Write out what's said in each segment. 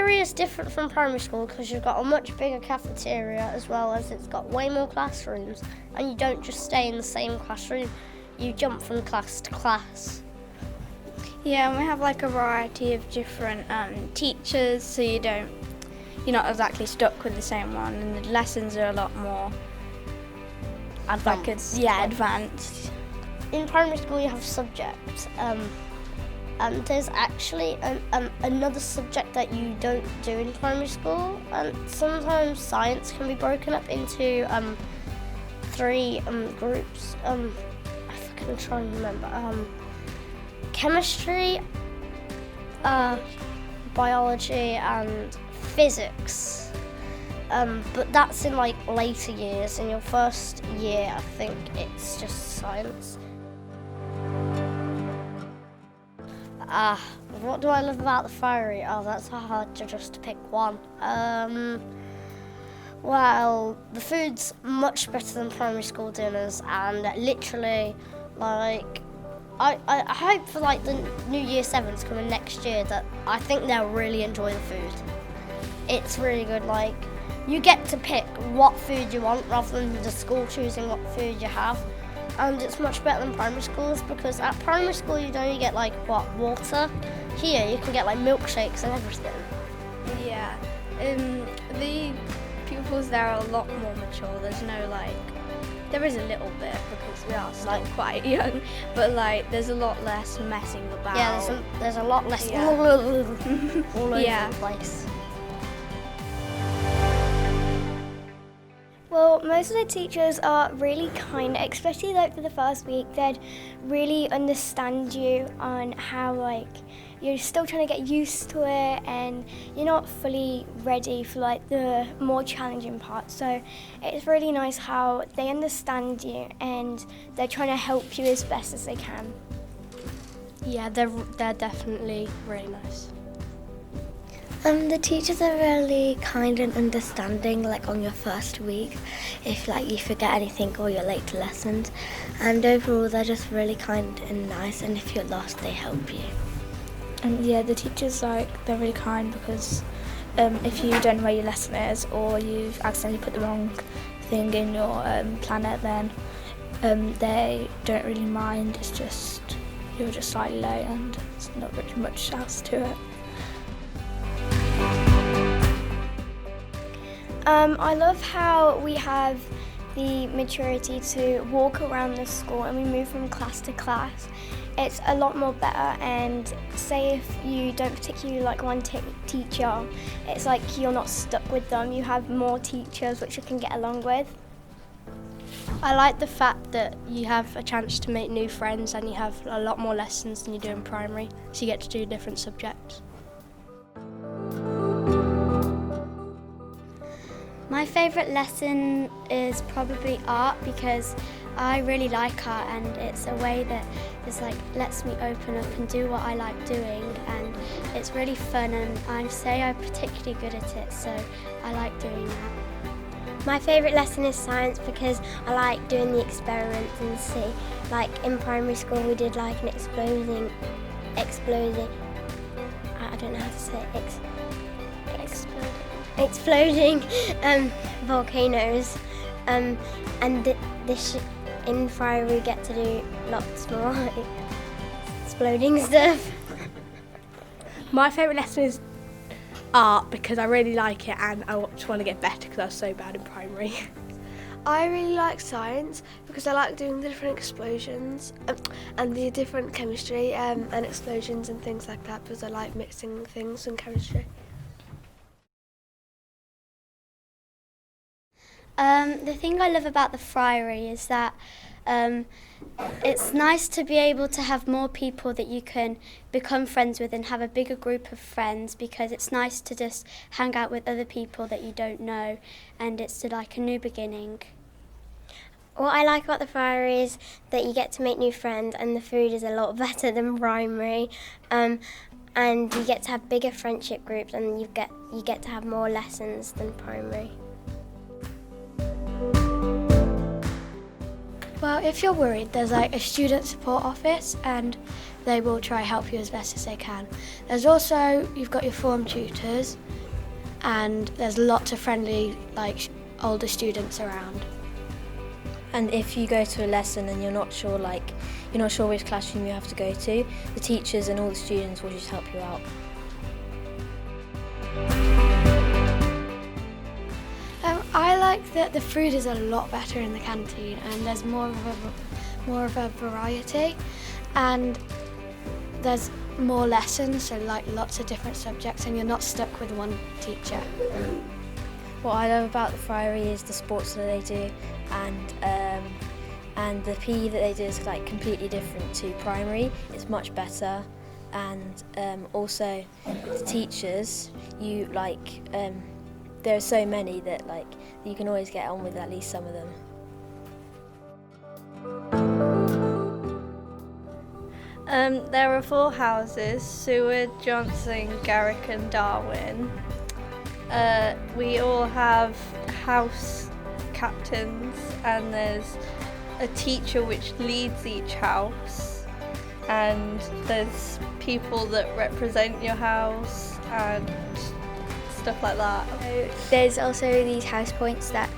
cafeteria is different from primary school because you've got a much bigger cafeteria, as well as it's got way more classrooms, and you don't just stay in the same classroom, you jump from class to class. Yeah, and we have like a variety of different teachers, so you're not exactly stuck with the same one, and the lessons are a lot more Advanced. advanced. In primary school you have subjects, and there's actually another subject that you don't do in primary school, and sometimes science can be broken up into 3 groups. I can try and remember. Chemistry, biology and physics. But that's in like later years. In your first year, I think it's just science. What do I love about the Friary? Oh, that's hard to just pick one. Well, the food's much better than primary school dinners, and literally, like, I hope for like the new Year 7s coming next year that I think they'll really enjoy the food. It's really good. Like, you get to pick what food you want rather than the school choosing what food you have. And it's much better than primary schools, because at primary school you'd only get like water. Here you can get like milkshakes and everything. Yeah, the pupils there are a lot more mature. There's no there is a little bit because we are still quite young, but like there's a lot less messing about. Yeah, there's a lot less all over the place. Well, most of the teachers are really kind, especially like for the first week. They'd really understand you on how you're still trying to get used to it and you're not fully ready for like the more challenging part. So it's really nice how they understand you and they're trying to help you as best as they can. Yeah, they're definitely really nice. The teachers are really kind and understanding, like on your first week, if like you forget anything or you're late to lessons. And overall, they're just really kind and nice. And if you're lost, they help you. And yeah, the teachers they're really kind because if you don't know where your lesson is or you've accidentally put the wrong thing in your planner, then they don't really mind. It's just you're just slightly late and there's not really much else to it. I love how we have the maturity to walk around the school and we move from class to class. It's a lot more better, and say if you don't particularly like one teacher, it's like you're not stuck with them. You have more teachers which you can get along with. I like the fact that you have a chance to make new friends and you have a lot more lessons than you do in primary, so you get to do different subjects. My favourite lesson is probably art, because I really like art and it's a way that is lets me open up and do what I like doing, and it's really fun, and I say I'm particularly good at it, so I like doing that. My favourite lesson is science because I like doing the experiments and see. Like in primary school, we did like an exploding. I don't know how to say it. Exploding volcanoes, and in Friary we get to do lots more exploding stuff. My favourite lesson is art because I really like it and I just want to get better because I was so bad in primary. I really like science because I like doing the different explosions and the different chemistry and explosions and things like that, because I like mixing things in chemistry. The thing I love about the Friary is that it's nice to be able to have more people that you can become friends with and have a bigger group of friends, because it's nice to just hang out with other people that you don't know, and it's like a new beginning. What I like about the Friary is that you get to make new friends and the food is a lot better than primary, and you get to have bigger friendship groups and you get to have more lessons than primary. Well, if you're worried, there's like a student support office and they will try to help you as best as they can. There's also, you've got your form tutors and there's lots of friendly like older students around. And if you go to a lesson and you're not sure which classroom you have to go to, the teachers and all the students will just help you out. I like that the food is a lot better in the canteen and there's more of a variety and there's more lessons, so like lots of different subjects and you're not stuck with one teacher. What I love about the Friary is the sports that they do and the PE that they do is like completely different to primary. It's much better and also the teachers, there are so many that like you can always get on with at least some of them. There are 4 houses, Seward, Johnson, Garrick and Darwin. We all have house captains and there's a teacher which leads each house and there's people that represent your house and stuff like that. So there's also these house points that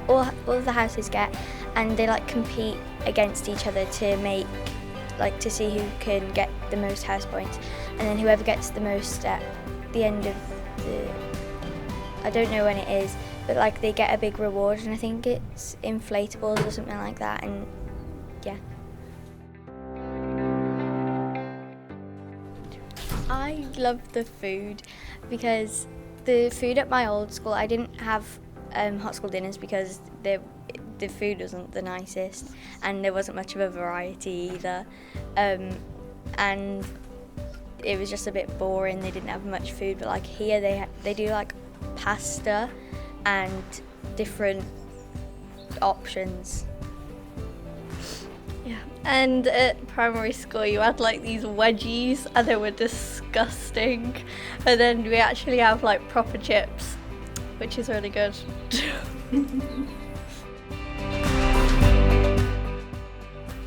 all of the houses get, and they like compete against each other to see who can get the most house points, and then whoever gets the most at the end of I don't know when it is, but like they get a big reward, and I think it's inflatables or something like that, and yeah. I love the food because the food at my old school, I didn't have hot school dinners because the food wasn't the nicest and there wasn't much of a variety either, and it was just a bit boring. They didn't have much food, but like here they do like pasta and different options. Yeah, and at primary school you had like these wedgies and they were disgusting, and then we actually have like proper chips, which is really good.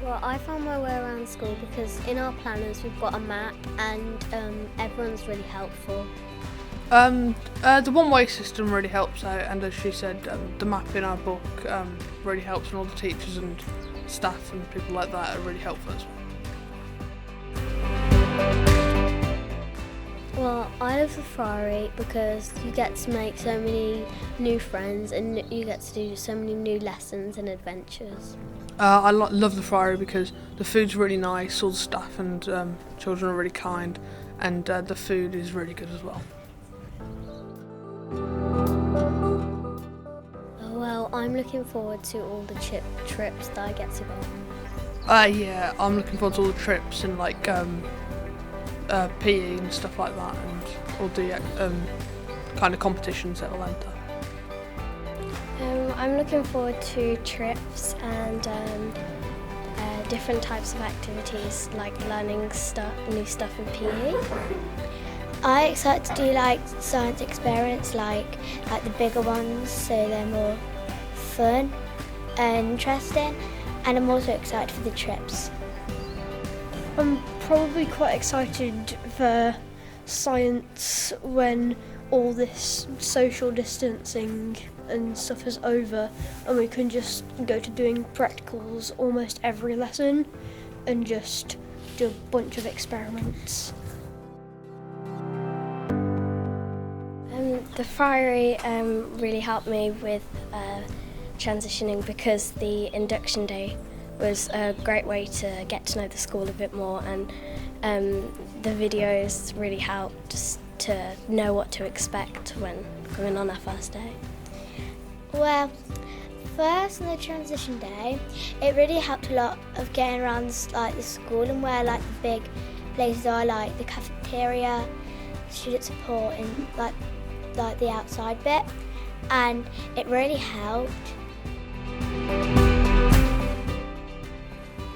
Well, I found my way around school because in our planners we've got a map and everyone's really helpful. The one-way system really helps out, and as she said, the map in our book really helps, and all the teachers and staff and people like that are really helpful as well. Well, I love the Friary because you get to make so many new friends and you get to do so many new lessons and adventures. I love the Friary because the food's really nice, all the staff and children are really kind, and the food is really good as well. Well, I'm looking forward to all the trips that I get to go on. Yeah, I'm looking forward to all the trips and like PE and stuff like that, and all the kind of competitions that will enter. I'm looking forward to trips and different types of activities like learning new stuff in PE. I'm excited to do like science experiments, like the bigger ones, so they're more fun and interesting, and I'm also excited for the trips. I'm probably quite excited for science when all this social distancing and stuff is over and we can just go to doing practicals almost every lesson and just do a bunch of experiments. The Friary really helped me with transitioning because the induction day was a great way to get to know the school a bit more, and the videos really helped us to know what to expect when coming on our first day. Well, first on the transition day, it really helped a lot of getting around like the school and where like the big places are, like the cafeteria, student support, and like the outside bit, and it really helped.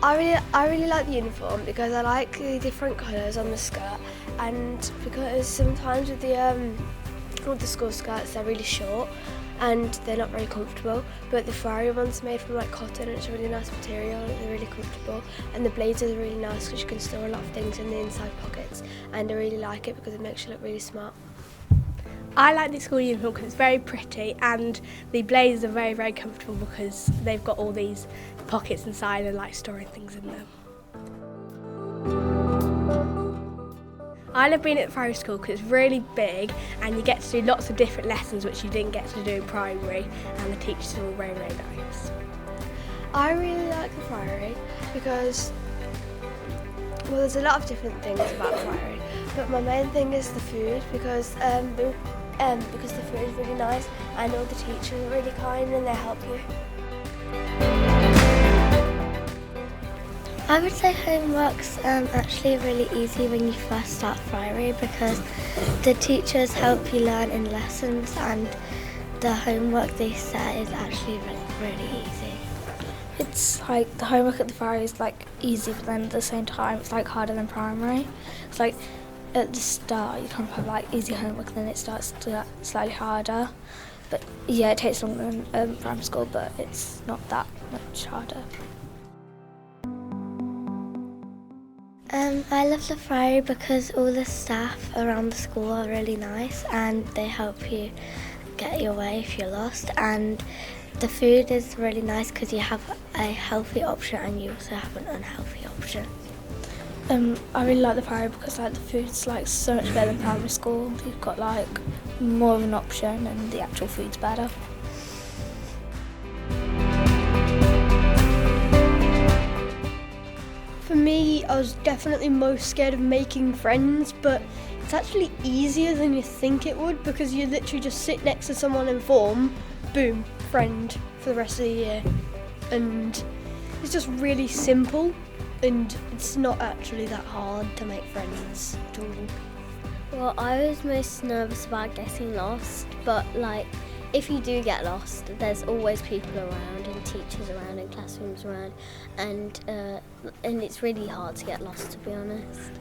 I really like the uniform because I like the different colours on the skirt, and because sometimes with the school skirts they're really short, and they're not very comfortable, but the Friary one's made from like cotton and it's a really nice material and they're really comfortable, and the blazers are really nice because you can store a lot of things in the inside pockets, and I really like it because it makes you look really smart. I like the school uniform because it's very pretty, and the blazers are very, very comfortable because they've got all these pockets inside and like storing things in them. I love being at the Friary School because it's really big and you get to do lots of different lessons which you didn't get to do in primary, and the teachers are all very, very nice. I really like the Friary because, well, there's a lot of different things about the Friary, but my main thing is the food because the food is really nice and all the teachers are really kind and they help you. I would say homework's actually really easy when you first start Friary because the teachers help you learn in lessons and the homework they set is actually really easy. It's like the homework at the Friary is like easy, but then at the same time it's like harder than primary. It's like at the start you kind of have like easy homework and then it starts to get slightly harder. But yeah, it takes longer than primary school, but it's not that much harder. I love the Friary because all the staff around the school are really nice and they help you get your way if you're lost, and the food is really nice because you have a healthy option and you also have an unhealthy option. I really like the Friary because like the food's like so much better than primary school. You've got like more of an option and the actual food's better. For me, I was definitely most scared of making friends, but it's actually easier than you think it would because you literally just sit next to someone in form, boom, friend for the rest of the year. And it's just really simple and it's not actually that hard to make friends at all. Well, I was most nervous about getting lost, but like if you do get lost, there's always people around and teachers around and classrooms around, and it's really hard to get lost, to be honest.